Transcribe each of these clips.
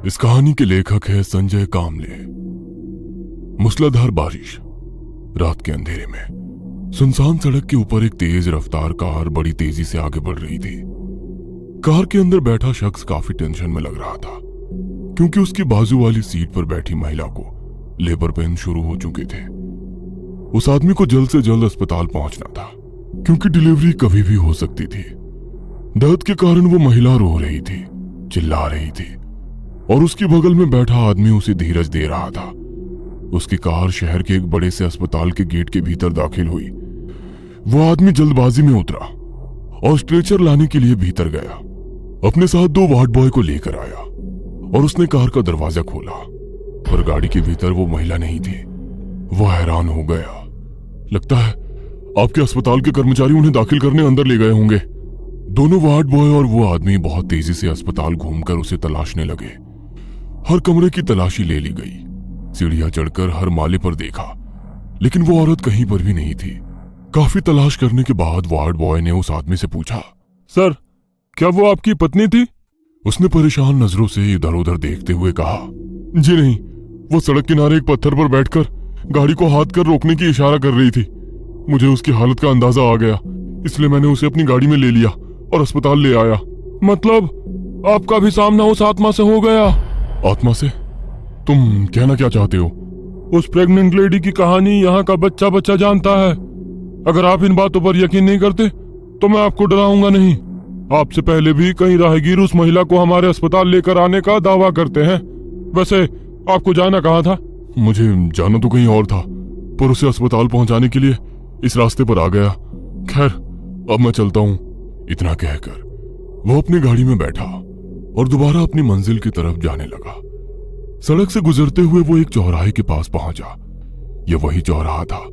इस कहानी के लेखक है संजय कामले। मूसलाधार बारिश, रात के अंधेरे में सुनसान सड़क के ऊपर एक तेज रफ्तार कार बड़ी तेजी से आगे बढ़ रही थी। कार के अंदर बैठा शख्स काफी टेंशन में लग रहा था, क्योंकि उसकी बाजू वाली सीट पर बैठी महिला को लेबर पेन शुरू हो चुके थे। उस आदमी को जल्द से जल्द अस्पताल पहुंचना था, क्योंकि डिलीवरी कभी भी हो सकती थी। दर्द के कारण वो महिला रो रही थी, चिल्ला रही थी, और उसकी बगल में बैठा आदमी उसे धीरज दे रहा था। उसकी कार शहर के एक बड़े से अस्पताल के गेट के भीतर दाखिल हुई। वो आदमी जल्दबाजी में उतरा और स्ट्रेचर लाने के लिए भीतर गया। अपने साथ 2 वार्ड बॉय को लेकर आया और उसने कार का दरवाजा खोला, पर गाड़ी के भीतर वो महिला नहीं थी। वो हैरान हो गया। लगता है आपके अस्पताल के कर्मचारी उन्हें दाखिल करने अंदर ले गए होंगे। दोनों वार्ड बॉय और वो आदमी बहुत तेजी से अस्पताल घूमकर उसे तलाशने लगे। हर कमरे की तलाशी ले ली गई, सीढ़ियां चढ़कर हर माले पर देखा, लेकिन वो औरत कहीं पर भी नहीं थी। काफी तलाश करने के बाद वार्ड बॉय ने उस आदमी से पूछा, सर, क्या वो आपकी पत्नी थी? उसने परेशान नजरों से इधर उधर देखते हुए कहा, जी नहीं, वो सड़क किनारे एक पत्थर पर बैठकर गाड़ी को हाथ कर रोकने की इशारा कर रही थी। मुझे उसकी हालत का अंदाजा आ गया, इसलिए मैंने उसे अपनी गाड़ी में ले लिया और अस्पताल ले आया। मतलब आपका भी सामना उस आत्मा से हो गया? आत्मा से? तुम कहना क्या चाहते हो? उस प्रेग्नेंट लेडी की कहानी यहाँ का बच्चा बच्चा जानता है। अगर आप इन बातों पर यकीन नहीं करते तो मैं आपको डराऊंगा नहीं। आपसे पहले भी कई राहगीर उस महिला को हमारे अस्पताल लेकर आने का दावा करते हैं। वैसे आपको जाना कहाँ था? मुझे जाना तो कहीं और था, पर उसे अस्पताल पहुंचाने के लिए इस रास्ते पर आ गया। खैर, अब मैं चलता हूँ। इतना कहकर वो अपनी गाड़ी में बैठा और दोबारा अपनी मंजिल की तरफ जाने लगा। सड़क से गुजरते हुए वो एक चौराहे के पास पहुंचा। यह वही चौराहा था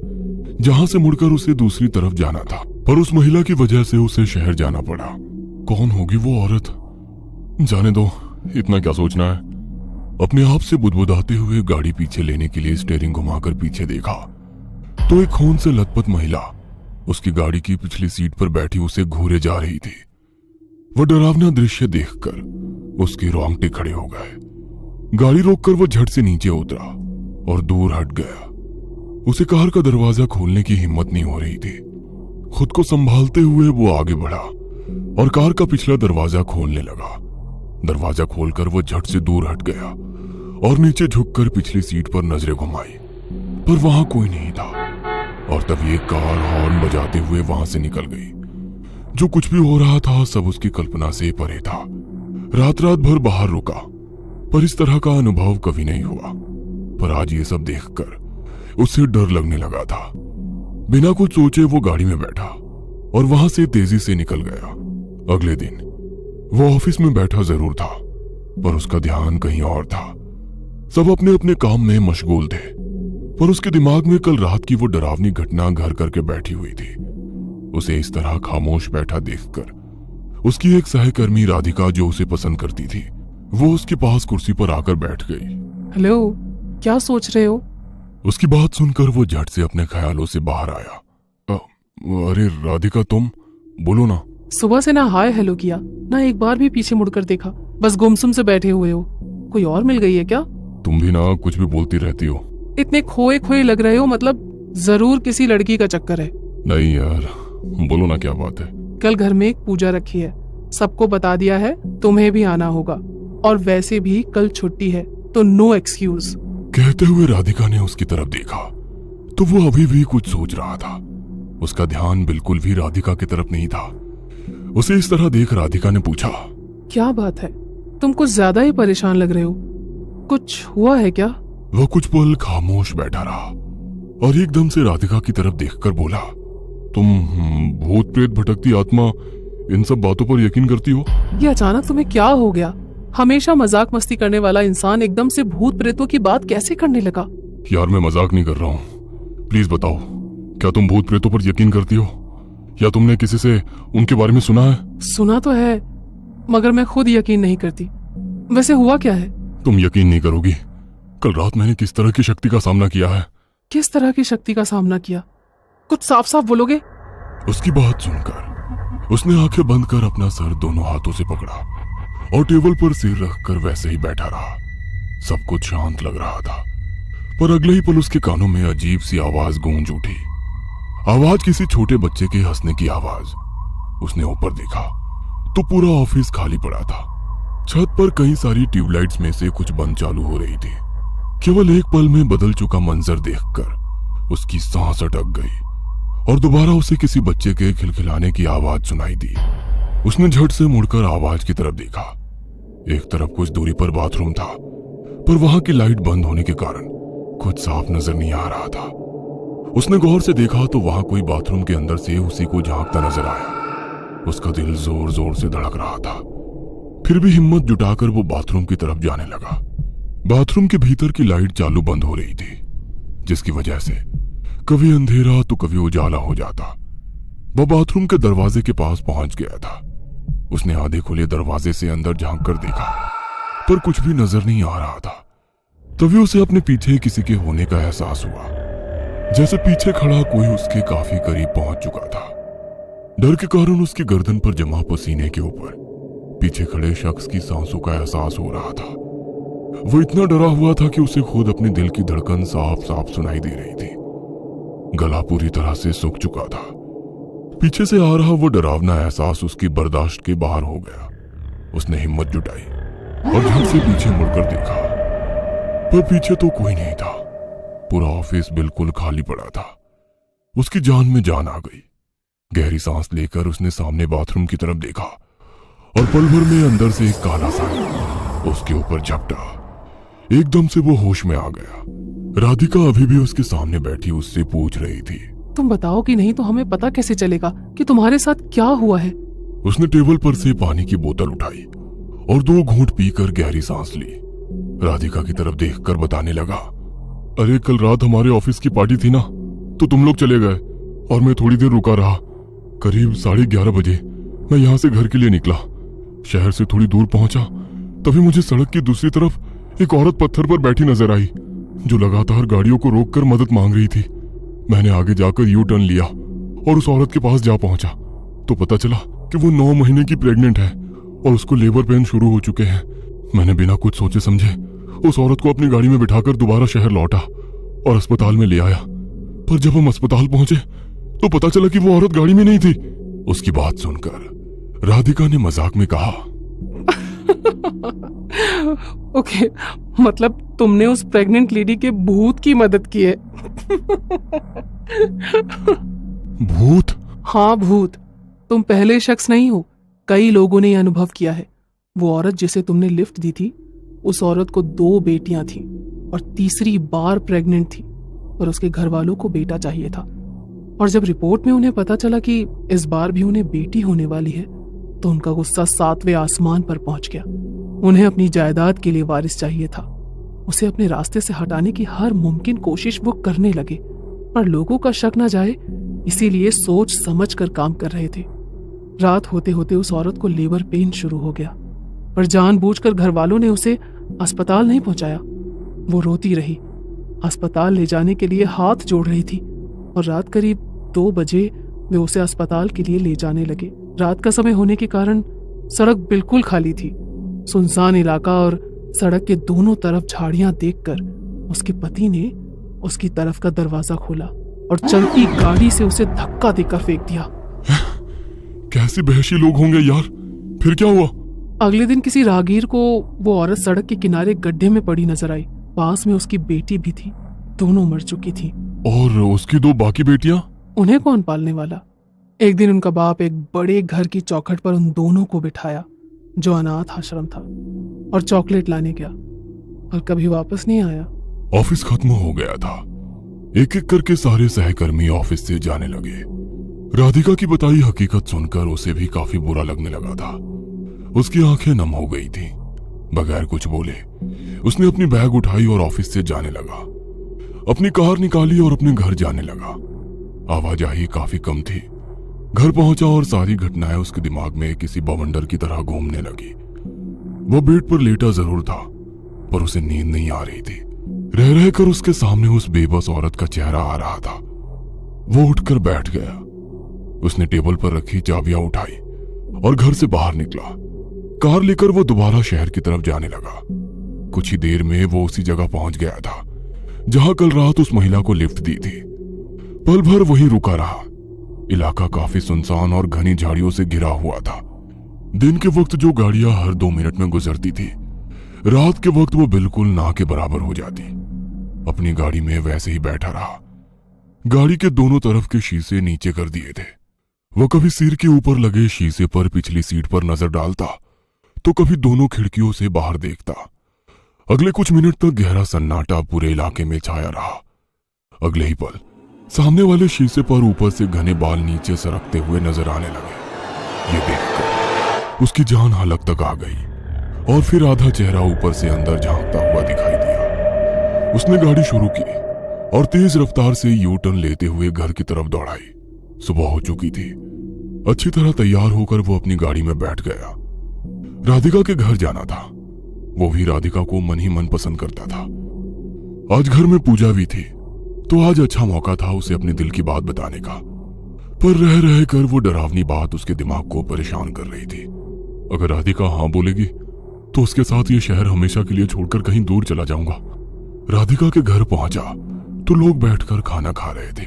जहां से मुड़कर उसे दूसरी तरफ जाना था, पर उस महिला की वजह से उसे शहर जाना पड़ा। कौन होगी वो औरत? जाने दो, इतना क्या सोचना है। अपने आप से बुदबुदाते हुए गाड़ी पीछे लेने के लिए स्टीयरिंग घुमाकर पीछे देखा तो एक खून से लथपथ महिला उसकी गाड़ी की पिछली सीट पर बैठी उसे घूरे जा रही थी। वह डरावना दृश्य देखकर उसके रोंगटे खड़े हो गए। गाड़ी रोककर वो झट से नीचे उतरा और दूर हट गया। उसे कार का दरवाजा खोलने की हिम्मत नहीं हो रही थी। खुद को संभालते हुए वो आगे बढ़ा और कार का पिछला दरवाजा खोलने लगा। दरवाजा खोलकर वो झट से दूर हट गया और नीचे झुककर पिछली सीट पर नजरें घुमाई, पर वहां कोई नहीं था। और तभी एक कार हॉर्न बजाते हुए वहां से निकल गई। जो कुछ भी हो रहा था सब उसकी कल्पना से परे था। रात भर बाहर रुका, पर इस तरह का अनुभव कभी नहीं हुआ। पर आज ये सब देखकर उसे डर लगने लगा था। बिना कुछ सोचे वो गाड़ी में बैठा और वहां से तेजी से निकल गया। अगले दिन वो ऑफिस में बैठा जरूर था, पर उसका ध्यान कहीं और था। सब अपने अपने काम में मशगूल थे, पर उसके दिमाग में कल रात की वो डरावनी घटना घर करके बैठी हुई थी। उसे इस तरह खामोश बैठा देखकर उसकी एक सहकर्मी राधिका, जो उसे पसंद करती थी, वो उसके पास कुर्सी पर आकर बैठ गई। हेलो, क्या सोच रहे हो? उसकी बात सुनकर वो झट से अपने ख्यालों से बाहर आया। अरे राधिका, तुम बोलो ना। सुबह से ना हाय हेलो किया, ना एक बार भी पीछे मुड़कर देखा, बस गुमसुम से बैठे हुए हो। कोई और मिल गई है क्या? तुम भी ना कुछ भी बोलती रहती हो। इतने खोए खोए लग रहे हो, मतलब जरूर किसी लड़की का चक्कर है। नहीं यार, बोलो ना, क्या बात है? कल घर में एक पूजा रखी है, सबको बता दिया है, तुम्हें भी आना होगा। और वैसे भी कल छुट्टी है, तो नो एक्सक्यूज। कहते हुए राधिका ने उसकी तरफ देखा तो वो अभी भी कुछ सोच रहा था। उसका ध्यान बिल्कुल भी राधिका की तरफ नहीं था। उसे इस तरह देख राधिका ने पूछा, क्या बात है, तुम कुछ ज्यादा ही परेशान लग रहे हो। कुछ हुआ है क्या? वह कुछ पल खामोश बैठा रहा और एकदम से राधिका की तरफ देखकर बोला, तुम भूत प्रेत भटकती आत्मा इन सब बातों पर यकीन करती हो? ये अचानक तुम्हें क्या हो गया? हमेशा मजाक मस्ती करने वाला इंसान एकदम से भूत प्रेतों की बात कैसे करने लगा? यार, मैं मजाक नहीं कर रहा हूँ। प्लीज बताओ, क्या तुम भूत प्रेतों पर यकीन करती हो, या तुमने किसी से उनके बारे में सुना है? सुना तो है, मगर मैं खुद यकीन नहीं करती। वैसे हुआ क्या है? तुम यकीन नहीं करोगी, कल रात मैंने किस तरह की शक्ति का सामना किया है। किस तरह की शक्ति का सामना किया? कुछ साफ साफ बोलोगे? उसकी बात सुनकर उसने आंखें बंद कर अपना सर दोनों हाथों से पकड़ा और टेबल पर सिर रखकर वैसे ही बैठा रहा। सब कुछ शांत लग रहा था, पर अगले ही पल उसके कानों में अजीब सी आवाज गूंज उठी। आवाज किसी छोटे बच्चे के हंसने की आवाज। उसने ऊपर देखा तो पूरा ऑफिस खाली पड़ा था। छत पर कई सारी ट्यूबलाइट्स में से कुछ बंद चालू हो रही थी। केवल एक पल में बदल चुका मंजर देखकर उसकी सांस अटक गई और दोबारा उसे किसी बच्चे के खिलखिलाने की आवाज सुनाई दी। उसने झट से मुड़कर आवाज की तरफ देखा। एक तरफ कुछ दूरी पर बाथरूम था, पर वहां की लाइट बंद होने के कारण कुछ साफ नजर नहीं आ रहा था। उसने गौर से देखा तो वहां कोई बाथरूम के अंदर से उसी को झांकता नजर आया। उसका दिल जोर जोर से धड़क रहा था, फिर भी हिम्मत जुटाकर वो बाथरूम की तरफ जाने लगा। बाथरूम के भीतर की लाइट चालू बंद हो रही थी, जिसकी वजह से कभी अंधेरा तो कभी उजाला हो जाता। वह बाथरूम के दरवाजे के पास पहुंच गया था। उसने आधे खुले दरवाजे से अंदर झांक कर देखा, पर कुछ भी नजर नहीं आ रहा था। तभी उसे अपने पीछे किसी के होने का एहसास हुआ, जैसे पीछे खड़ा कोई उसके काफी करीब पहुंच चुका था। डर के कारण उसकी गर्दन पर जमा पसीने के ऊपर पीछे खड़े शख्स की सांसों का एहसास हो रहा था। वो इतना डरा हुआ था कि उसे खुद अपने दिल की धड़कन साफ साफ सुनाई दे रही थी। गला पूरी तरह से सूख चुका था। पीछे से आ रहा वो डरावना एहसास उसकी बर्दाश्त के बाहर हो गया। उसने हिम्मत जुटाई और झट से पीछे मुड़कर देखा, पर पीछे तो कोई नहीं था। पूरा ऑफिस बिल्कुल खाली पड़ा था। उसकी जान में जान आ गई। गहरी सांस लेकर उसने सामने बाथरूम की तरफ देखा और पल भर में अंदर से एक काला सा उसके ऊपर झपटा। एकदम से वो होश में आ गया। राधिका अभी भी उसके सामने बैठी उससे पूछ रही थी, तुम बताओ कि नहीं तो हमें पता कैसे चलेगा कि तुम्हारे साथ क्या हुआ है। उसने टेबल पर से पानी की बोतल उठाई और 2 घूंट पीकर गहरी सांस ली। राधिका की तरफ देखकर बताने लगा, अरे कल रात हमारे ऑफिस की पार्टी थी ना, तो तुम लोग चले गए और मैं थोड़ी देर रुका रहा। करीब 11:30 बजे मैं यहाँ से घर के लिए निकला। शहर से थोड़ी दूर पहुंचा, तभी मुझे सड़क की दूसरी तरफ एक औरत पत्थर पर बैठी नजर आई, जो लगातार गाड़ियों को रोककर मदद मांग रही थी। मैंने आगे जाकर यू टर्न लिया और उस औरत के पास जा पहुंचा तो पता चला कि वो 9 महीने की प्रेग्नेंट है और उसको लेबर पेन शुरू हो चुके हैं। मैंने बिना कुछ सोचे समझे उस औरत को अपनी गाड़ी में बिठाकर दोबारा शहर लौटा और अस्पताल में ले आया। पर जब हम अस्पताल पहुंचे तो पता चला कि वो औरत गाड़ी में नहीं थी। उसकी बात सुनकर राधिका ने मजाक में कहा, ओके, मतलब तुमने उस प्रेग्नेंट लेडी के भूत की मदद की है। भूत? हाँ भूत। तुम पहले शख्स नहीं हो, कई लोगों ने यह अनुभव किया है। वो औरत जिसे तुमने लिफ्ट दी थी, उस औरत को 2 बेटियां थी और तीसरी बार प्रेग्नेंट थी, और उसके घर वालों को बेटा चाहिए था। और जब रिपोर्ट में उन्हें पता चला कि इस बार भी उन्हें बेटी होने वाली है, तो उनका गुस्सा 7वें आसमान पर पहुंच गया। उन्हें अपनी जायदाद के लिए वारिस चाहिए था। उसे अपने रास्ते से हटाने की हर मुमकिन कोशिश वो करने लगे, पर लोगों का शक न जाए इसीलिए सोच समझ कर काम कर रहे थे। रात होते होते उस औरत को लेबर पेन शुरू हो गया, पर जानबूझकर घर वालों ने उसे अस्पताल नहीं पहुंचाया। वो रोती रही, अस्पताल ले जाने के लिए हाथ जोड़ रही थी, और रात करीब 2 बजे वे उसे अस्पताल के लिए ले जाने लगे। रात का समय होने के कारण सड़क बिल्कुल खाली थी। सुनसान इलाका और सड़क के दोनों तरफ झाड़ियां देखकर उसके पति ने उसकी तरफ का दरवाजा खोला और चलती गाड़ी से उसे धक्का देकर फेंक दिया। कैसे बेहशी लोग होंगे यार, फिर क्या हुआ? अगले दिन किसी राहगीर को वो औरत सड़क के किनारे गड्ढे में पड़ी नजर आई। पास में उसकी बेटी भी थी, दोनों मर चुकी थी। और उसकी 2 बाकी बेटियां? उन्हें कौन पालने वाला? एक दिन उनका बाप एक बड़े घर की चौखट पर उन दोनों को बिठाया, जो अनाथ आश्रम था, और चॉकलेट लाने गया, और कभी वापस नहीं आया। ऑफिस खत्म हो गया था। एक एक करके सारे सहकर्मी ऑफिस से जाने लगे। राधिका की बताई हकीकत सुनकर उसे भी काफी बुरा लगने लगा था। उसकी आंखें नम हो गई थी। बगैर कुछ बोले उसने अपनी बैग उठाई और ऑफिस से जाने लगा। अपनी कार निकाली और अपने घर जाने लगा। आवाजाही काफी कम थी। घर पहुंचा और सारी घटनाएं उसके दिमाग में किसी बवंडर की तरह घूमने लगी। वो बेड पर लेटा जरूर था, पर उसे नींद नहीं आ रही थी। रह रहकर उसके सामने उस बेबस औरत का चेहरा आ रहा था। वो उठकर बैठ गया। उसने टेबल पर रखी चाबियां उठाई और घर से बाहर निकला। कार लेकर वो दोबारा शहर की तरफ जाने लगा। कुछ ही देर में वो उसी जगह पहुंच गया था जहां कल रात उस महिला को लिफ्ट दी थी। पल भर वहीं रुका रहा। इलाका काफी सुनसान और घनी झाड़ियों से घिरा हुआ था। दिन के वक्त जो गाड़ियां हर 2 मिनट में गुजरती थी, रात के वक्त वो बिल्कुल ना के बराबर हो जाती। अपनी गाड़ी में वैसे ही बैठा रहा। गाड़ी के दोनों तरफ के शीशे नीचे कर दिए थे। वो कभी सिर के ऊपर लगे शीशे पर पिछली सीट पर नजर डालता तो कभी दोनों खिड़कियों से बाहर देखता। अगले कुछ मिनट तक गहरा सन्नाटा पूरे इलाके में छाया रहा। अगले ही पल सामने वाले शीशे पर ऊपर से घने बाल नीचे सरकते हुए नजर आने लगे। ये देखकर उसकी जान हलक तक आ गई और फिर आधा चेहरा ऊपर से अंदर झांकता हुआ दिखाई दिया। उसने गाड़ी शुरू की और तेज रफ्तार से यू टर्न लेते हुए घर की तरफ दौड़ाई। सुबह हो चुकी थी। अच्छी तरह तैयार होकर वो अपनी गाड़ी में बैठ गया। राधिका के घर जाना था। वो भी राधिका को मन ही मन पसंद करता था। आज घर में पूजा भी थी, तो आज अच्छा मौका था उसे अपने दिल की बात बताने का। पर रह रह कर वो डरावनी बात उसके दिमाग को परेशान कर रही थी। अगर राधिका हाँ बोलेगी तो उसके साथ ये शहर हमेशा के लिए छोड़कर कहीं दूर चला जाऊंगा। राधिका के घर पहुंचा तो लोग बैठकर खाना खा रहे थे।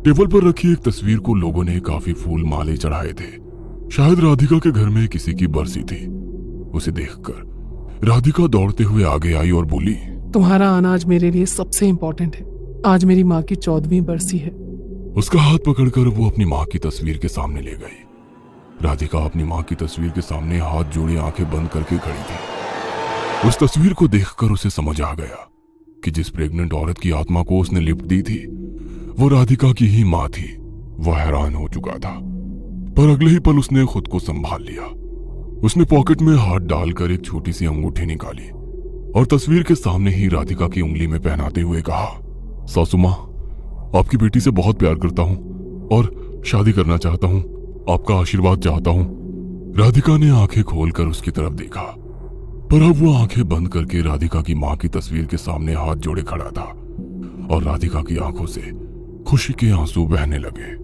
टेबल पर रखी एक तस्वीर को लोगों ने काफी फूल माले चढ़ाए थे। शायद राधिका के घर में किसी की बरसी थी। उसे देखकर राधिका दौड़ते हुए आगे आई और बोली, तुम्हारा आना आज मेरे लिए सबसे इम्पोर्टेंट है। आज मेरी माँ की 14वीं बरसी है। उसका हाथ पकड़कर वो अपनी माँ की तस्वीर के सामने ले गई। राधिका अपनी माँ की तस्वीर के सामने हाथ जोड़े आंखें बंद करके खड़ी थी। उस तस्वीर को देखकर उसे समझ आ गया कि जिस प्रेग्नेंट औरत की आत्मा को उसने लिफ्ट दी थी वो राधिका की ही माँ थी। वह हैरान हो चुका था, पर अगले ही पल उसने खुद को संभाल लिया। उसने पॉकेट में हाथ डालकर एक छोटी सी अंगूठी निकाली और तस्वीर के सामने ही राधिका की उंगली में पहनाते हुए कहा, सासू माँ, आपकी बेटी से बहुत प्यार करता हूँ और शादी करना चाहता हूँ। आपका आशीर्वाद चाहता हूँ। राधिका ने आंखें खोलकर उसकी तरफ देखा, पर अब वो आंखें बंद करके राधिका की माँ की तस्वीर के सामने हाथ जोड़े खड़ा था और राधिका की आंखों से खुशी के आंसू बहने लगे।